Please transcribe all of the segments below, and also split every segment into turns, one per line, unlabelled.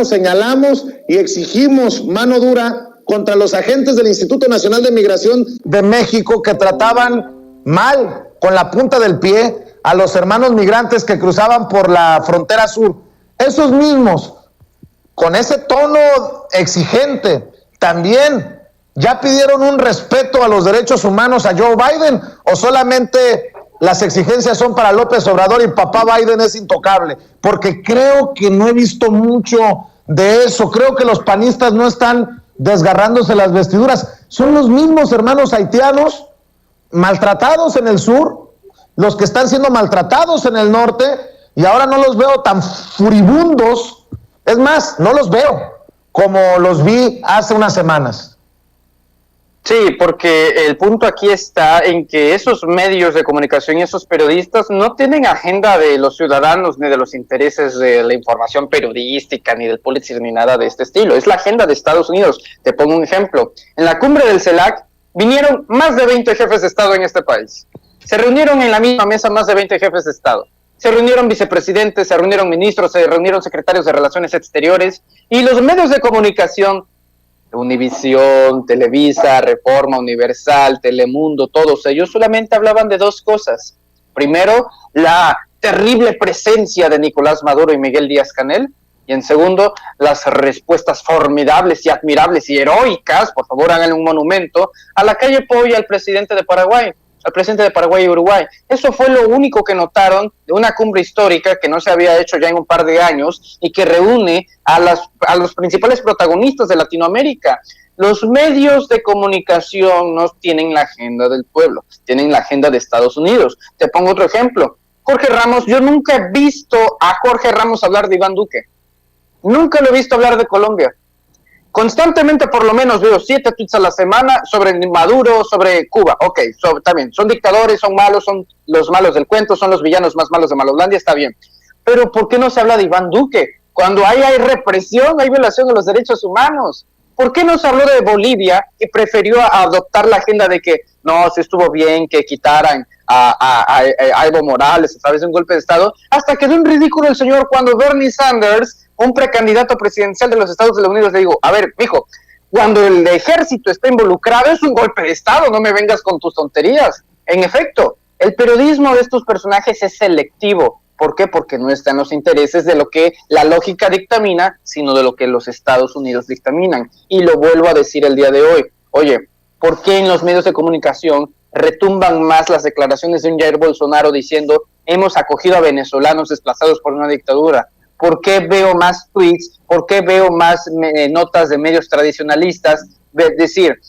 Señalamos y exigimos mano dura contra los agentes del Instituto Nacional de Migración de México que trataban mal, con la punta del pie, a los hermanos migrantes que cruzaban por la frontera sur. Esos mismos, con ese tono exigente, también ya pidieron un respeto a los derechos humanos a Joe Biden, o solamente las exigencias son para López Obrador y papá Biden es intocable, porque creo que no he visto mucho de eso. Creo que los panistas no están desgarrándose las vestiduras, son los mismos hermanos haitianos maltratados en el sur, los que están siendo maltratados en el norte, y ahora no los veo tan furibundos, es más, no los veo como los vi hace unas semanas.
Sí, porque el punto aquí está en que esos medios de comunicación y esos periodistas no tienen agenda de los ciudadanos ni de los intereses de la información periodística, ni del Pulitzer, ni nada de este estilo. Es la agenda de Estados Unidos. Te pongo un ejemplo. En la cumbre del CELAC vinieron más de 20 jefes de Estado en este país. Se reunieron en la misma mesa más de 20 jefes de Estado. Se reunieron vicepresidentes, se reunieron ministros, se reunieron secretarios de Relaciones Exteriores, y los medios de comunicación, Univisión, Televisa, Reforma, Universal, Telemundo, todos ellos solamente hablaban de dos cosas. Primero, la terrible presencia de Nicolás Maduro y Miguel Díaz-Canel, y en segundo, las respuestas formidables y admirables y heroicas, por favor háganle un monumento, a la calle Pou y al presidente de Paraguay, y Uruguay. Eso fue lo único que notaron de una cumbre histórica que no se había hecho ya en un par de años y que reúne a los principales protagonistas de Latinoamérica. Los medios de comunicación no tienen la agenda del pueblo, tienen la agenda de Estados Unidos. Te pongo otro ejemplo. Jorge Ramos, yo nunca he visto a Jorge Ramos hablar de Iván Duque. Nunca lo he visto hablar de Colombia. Constantemente, por lo menos, veo 7 tweets a la semana sobre Maduro, sobre Cuba. Ok, está bien. Son dictadores, son malos, son los malos del cuento, son los villanos más malos de Malolandia, está bien. Pero ¿por qué no se habla de Iván Duque? Cuando hay represión, hay violación de los derechos humanos. ¿Por qué no se habló de Bolivia y prefirió adoptar la agenda de que no, se estuvo bien que quitaran a Evo Morales a través de un golpe de Estado? Hasta quedó en ridículo el señor cuando Bernie Sanders, un precandidato presidencial de los Estados Unidos, le digo, a ver, mijo, cuando el ejército está involucrado es un golpe de Estado, no me vengas con tus tonterías. En efecto, el periodismo de estos personajes es selectivo. ¿Por qué? Porque no está en los intereses de lo que la lógica dictamina, sino de lo que los Estados Unidos dictaminan. Y lo vuelvo a decir el día de hoy. Oye, ¿por qué en los medios de comunicación retumban más las declaraciones de un Jair Bolsonaro diciendo hemos acogido a venezolanos desplazados por una dictadura? ¿Por qué veo más tweets? ¿Por qué veo más notas de medios tradicionalistas? Decir,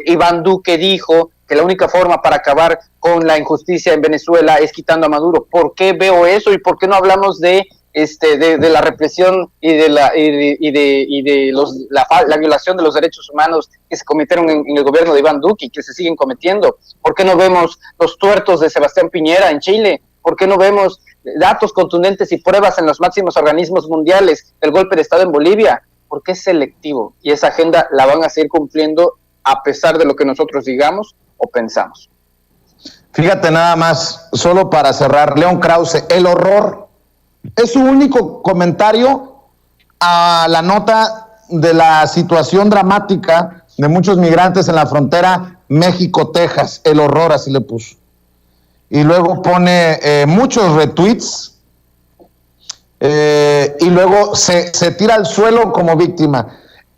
Iván Duque dijo que la única forma para acabar con la injusticia en Venezuela es quitando a Maduro. ¿Por qué veo eso? ¿Y por qué no hablamos de la represión y de la violación de los derechos humanos que se cometieron en el gobierno de Iván Duque y que se siguen cometiendo? ¿Por qué no vemos los tuertos de Sebastián Piñera en Chile? ¿Por qué no vemos datos contundentes y pruebas en los máximos organismos mundiales del golpe de Estado en Bolivia? Porque es selectivo y esa agenda la van a seguir cumpliendo a pesar de lo que nosotros digamos o pensamos.
Fíjate nada más, solo para cerrar, León Krause, el horror es su único comentario a la nota de la situación dramática de muchos migrantes en la frontera México-Texas, el horror, así le puso. Y luego pone muchos retweets y luego se tira al suelo como víctima.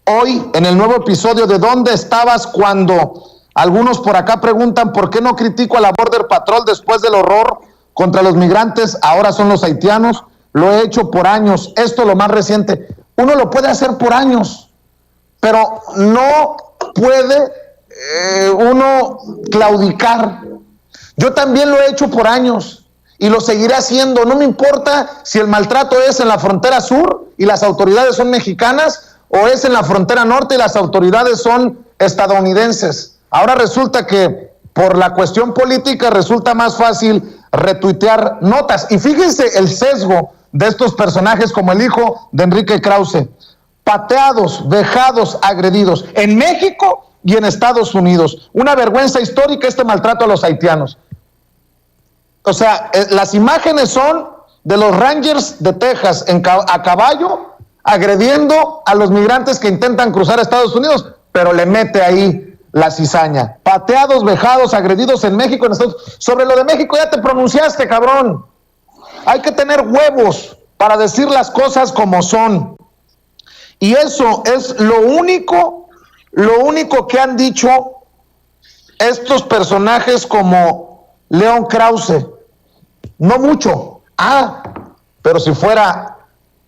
Hoy, en el nuevo episodio de ¿Dónde estabas cuando? Algunos por acá preguntan por qué no critico a la Border Patrol después del horror contra los migrantes, ahora son los haitianos. Lo he hecho por años, esto es lo más reciente. Uno lo puede hacer por años, pero no puede uno claudicar. Yo también lo he hecho por años y lo seguiré haciendo. No me importa si el maltrato es en la frontera sur y las autoridades son mexicanas o es en la frontera norte y las autoridades son estadounidenses. Ahora resulta que por la cuestión política resulta más fácil retuitear notas. Y fíjense el sesgo de estos personajes como el hijo de Enrique Krause. Pateados, vejados, agredidos en México y en Estados Unidos. Una vergüenza histórica este maltrato a los haitianos. O sea, las imágenes son de los Rangers de Texas a caballo agrediendo a los migrantes que intentan cruzar a Estados Unidos, pero le mete ahí la cizaña. Pateados, vejados, agredidos en México, en Estados Unidos. Sobre lo de México ya te pronunciaste, cabrón. Hay que tener huevos para decir las cosas como son. Y eso es lo único que han dicho estos personajes como León Krause. No mucho. Pero si fuera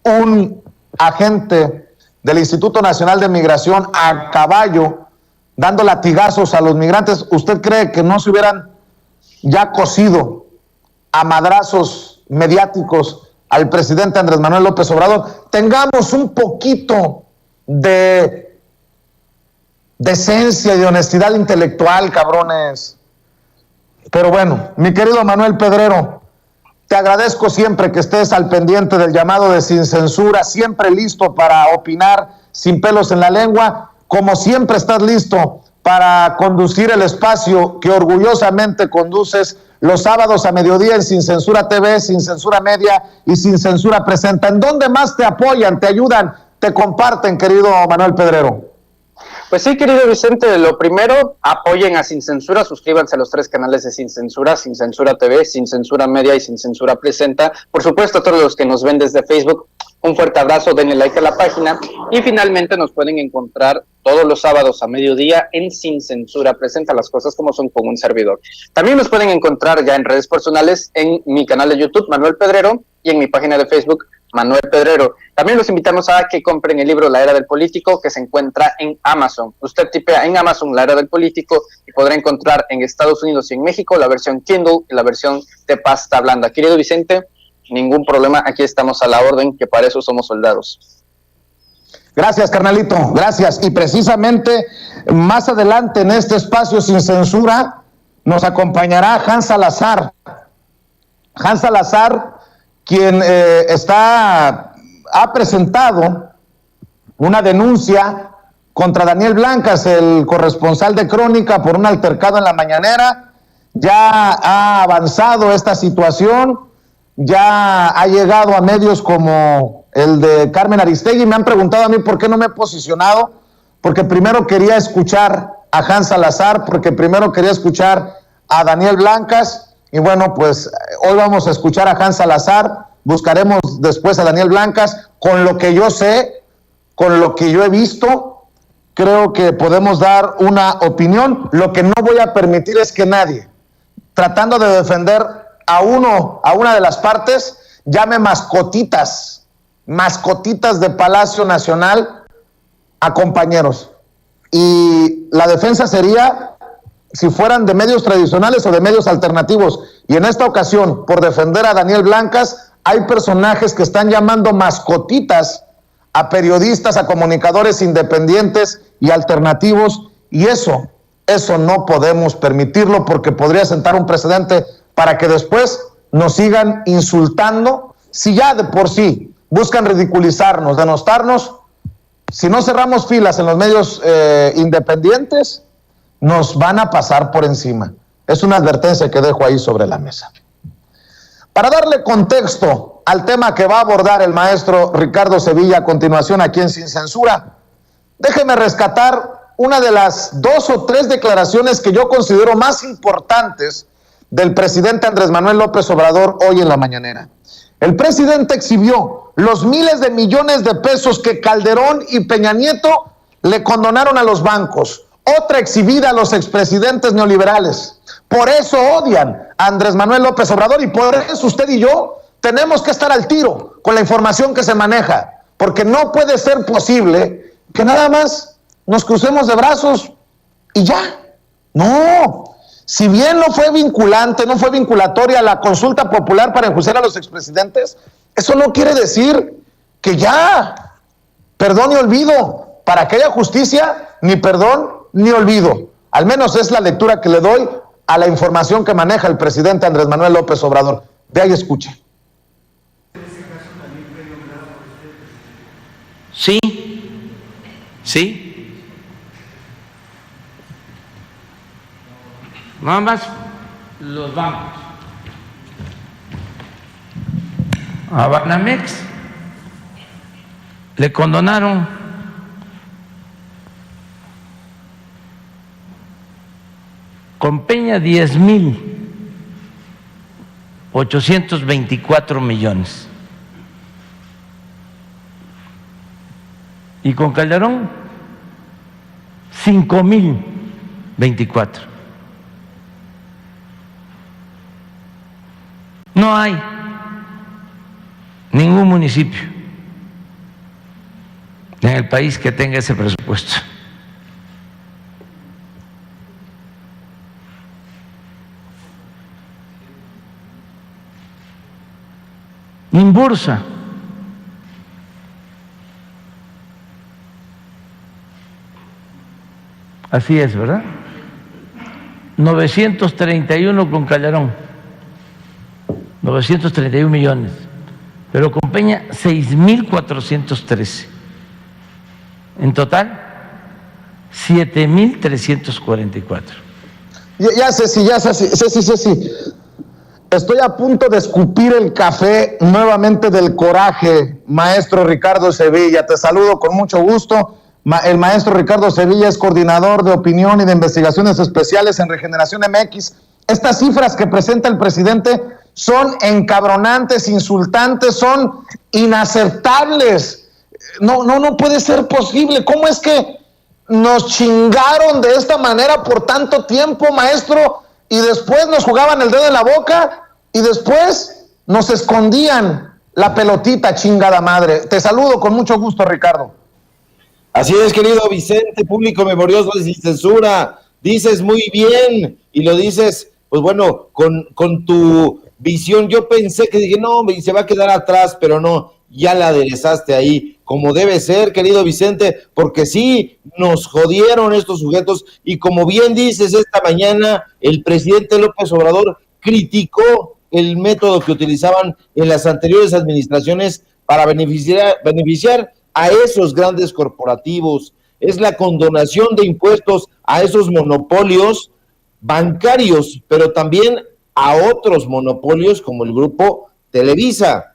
un agente del Instituto Nacional de Migración a caballo dando latigazos a los migrantes, ¿usted cree que no se hubieran ya cosido a madrazos mediáticos al presidente Andrés Manuel López Obrador? Tengamos un poquito de decencia y de honestidad intelectual, cabrones. Pero bueno, mi querido Manuel Pedrero, te agradezco siempre que estés al pendiente del llamado de Sin Censura, siempre listo para opinar sin pelos en la lengua, como siempre estás listo para conducir el espacio que orgullosamente conduces los sábados a mediodía en Sin Censura TV, Sin Censura Media y Sin Censura Presenta. ¿En dónde más te apoyan, te ayudan, te comparten, querido Manuel Pedrero?
Pues sí, querido Vicente, lo primero, apoyen a Sin Censura, suscríbanse a los 3 canales de Sin Censura TV, Sin Censura Media y Sin Censura Presenta. Por supuesto, a todos los que nos ven desde Facebook, un fuerte abrazo, denle like a la página y finalmente nos pueden encontrar todos los sábados a mediodía en Sin Censura Presenta, las cosas como son, con un servidor. También nos pueden encontrar ya en redes personales en mi canal de YouTube, Manuel Pedrero, y en mi página de Facebook, Manuel Pedrero. También los invitamos a que compren el libro La Era del Político, que se encuentra en Amazon. Usted tipea en Amazon La Era del Político y podrá encontrar en Estados Unidos y en México la versión Kindle y la versión de pasta blanda. Querido Vicente, ningún problema, aquí estamos a la orden, que para eso somos soldados.
Gracias, carnalito, gracias. Y precisamente más adelante en este espacio Sin Censura nos acompañará Hans Salazar. Hans Salazar, quien ha presentado una denuncia contra Daniel Blancas, el corresponsal de Crónica, por un altercado en la mañanera. Ya ha avanzado esta situación, ya ha llegado a medios como el de Carmen Aristegui. Me han preguntado a mí por qué no me he posicionado, porque primero quería escuchar a Hans Salazar, porque primero quería escuchar a Daniel Blancas. Y bueno, pues hoy vamos a escuchar a Hans Salazar, buscaremos después a Daniel Blancas. Con lo que yo sé, con lo que yo he visto, creo que podemos dar una opinión. Lo que no voy a permitir es que nadie, tratando de defender a una de las partes, llame mascotitas de Palacio Nacional a compañeros. Y la defensa sería si fueran de medios tradicionales o de medios alternativos. Y en esta ocasión, por defender a Daniel Blancas, hay personajes que están llamando mascotitas a periodistas, a comunicadores independientes y alternativos, y eso no podemos permitirlo, porque podría sentar un precedente para que después nos sigan insultando. Si ya de por sí buscan ridiculizarnos, denostarnos, si no cerramos filas en los medios independientes, nos van a pasar por encima. Es una advertencia que dejo ahí sobre la mesa. Para darle contexto al tema que va a abordar el maestro Ricardo Sevilla a continuación aquí en Sin Censura, déjeme rescatar una de las 2 o 3 declaraciones que yo considero más importantes del presidente Andrés Manuel López Obrador hoy en la mañanera. El presidente exhibió los miles de millones de pesos que Calderón y Peña Nieto le condonaron a los bancos. Otra exhibida a los expresidentes neoliberales. Por eso odian a Andrés Manuel López Obrador, y por eso usted y yo tenemos que estar al tiro con la información que se maneja, porque no puede ser posible que nada más nos crucemos de brazos y ya. No, si bien no fue vinculante, no fue vinculatoria la consulta popular para enjuiciar a los expresidentes, eso no quiere decir que ya, perdón y olvido. Para que haya justicia, ni perdón ni olvido. Al menos es la lectura que le doy a la información que maneja el presidente Andrés Manuel López Obrador. De ahí escuche.
Sí. Nada más los bancos. A Banamex le condonaron con Peña 10,824 millones y con Calderón 5,024. No hay ningún municipio en el país que tenga ese presupuesto. Imbursa, así es, ¿verdad? 931 con Calderón, 931 millones, pero con Peña 6,413. En total, 7,344.
Ya, Ceci. Estoy a punto de escupir el café nuevamente del coraje, maestro Ricardo Sevilla. Te saludo con mucho gusto. El maestro Ricardo Sevilla es coordinador de opinión y de investigaciones especiales en Regeneración MX. Estas cifras que presenta el presidente son encabronantes, insultantes, son inaceptables. No puede ser posible. ¿Cómo es que nos chingaron de esta manera por tanto tiempo, maestro? Y después nos jugaban el dedo en la boca y después nos escondían la pelotita, chingada madre. Te saludo con mucho gusto, Ricardo.
Así es, querido Vicente, público memorioso de Sin Censura. Dices muy bien y lo dices, pues bueno, con tu visión. Yo pensé que dije, no, se va a quedar atrás, pero no, ya la aderezaste ahí, como debe ser, querido Vicente, porque sí, nos jodieron estos sujetos, y como bien dices, esta mañana el presidente López Obrador criticó el método que utilizaban en las anteriores administraciones para beneficiar a esos grandes corporativos. Es la condonación de impuestos a esos monopolios bancarios, pero también a otros monopolios como el grupo Televisa.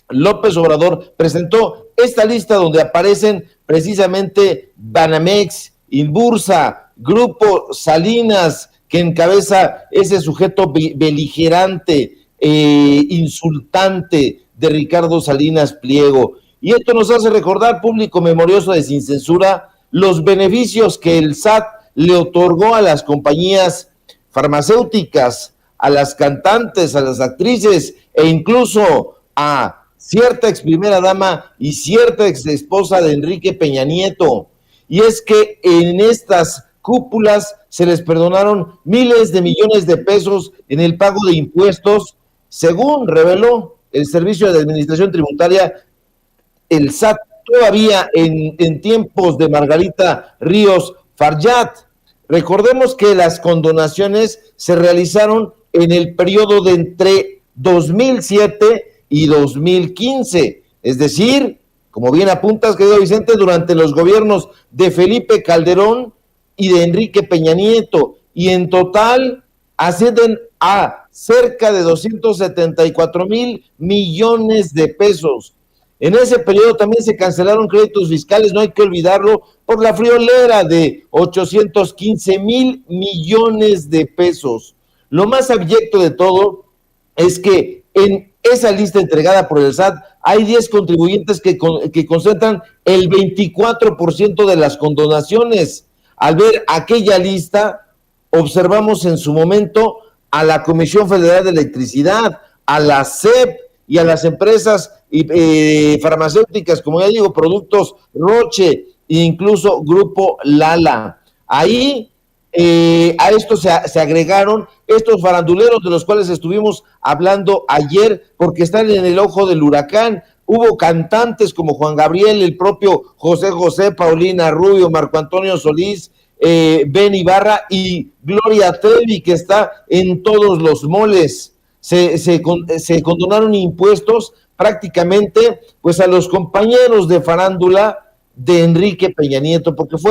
López Obrador presentó esta lista donde aparecen precisamente Banamex, Inbursa, Grupo Salinas, que encabeza ese sujeto beligerante, insultante de Ricardo Salinas Pliego. Y esto nos hace recordar, público memorioso de Sin Censura, los beneficios que el SAT le otorgó a las compañías farmacéuticas, a las cantantes, a las actrices e incluso a cierta ex primera dama y cierta ex esposa de Enrique Peña Nieto. Y es que en estas cúpulas se les perdonaron miles de millones de pesos en el pago de impuestos, según reveló el Servicio de Administración Tributaria, el SAT, todavía en tiempos de Margarita Ríos Farjat. Recordemos que las condonaciones se realizaron en el periodo de entre 2007 y 2015, es decir, como bien apuntas, querido Vicente, durante los gobiernos de Felipe Calderón y de Enrique Peña Nieto, y en total ascienden a cerca de 274,000 millones de pesos. En ese periodo también se cancelaron créditos fiscales, no hay que olvidarlo, por la friolera de 815,000 millones de pesos. Lo más abyecto de todo es que en esa lista entregada por el SAT hay 10 contribuyentes que concentran el 24% de las condonaciones. Al ver aquella lista, observamos en su momento a la Comisión Federal de Electricidad, a la SEP y a las empresas farmacéuticas, como ya digo, Productos Roche e incluso Grupo Lala. Ahí a esto se agregaron estos faranduleros de los cuales estuvimos hablando ayer, porque están en el ojo del huracán. Hubo cantantes como Juan Gabriel, el propio José José, Paulina Rubio, Marco Antonio Solís, Ben Ibarra y Gloria Trevi, que está en todos los moles. Se condonaron impuestos prácticamente pues a los compañeros de farándula de Enrique Peña Nieto, porque fue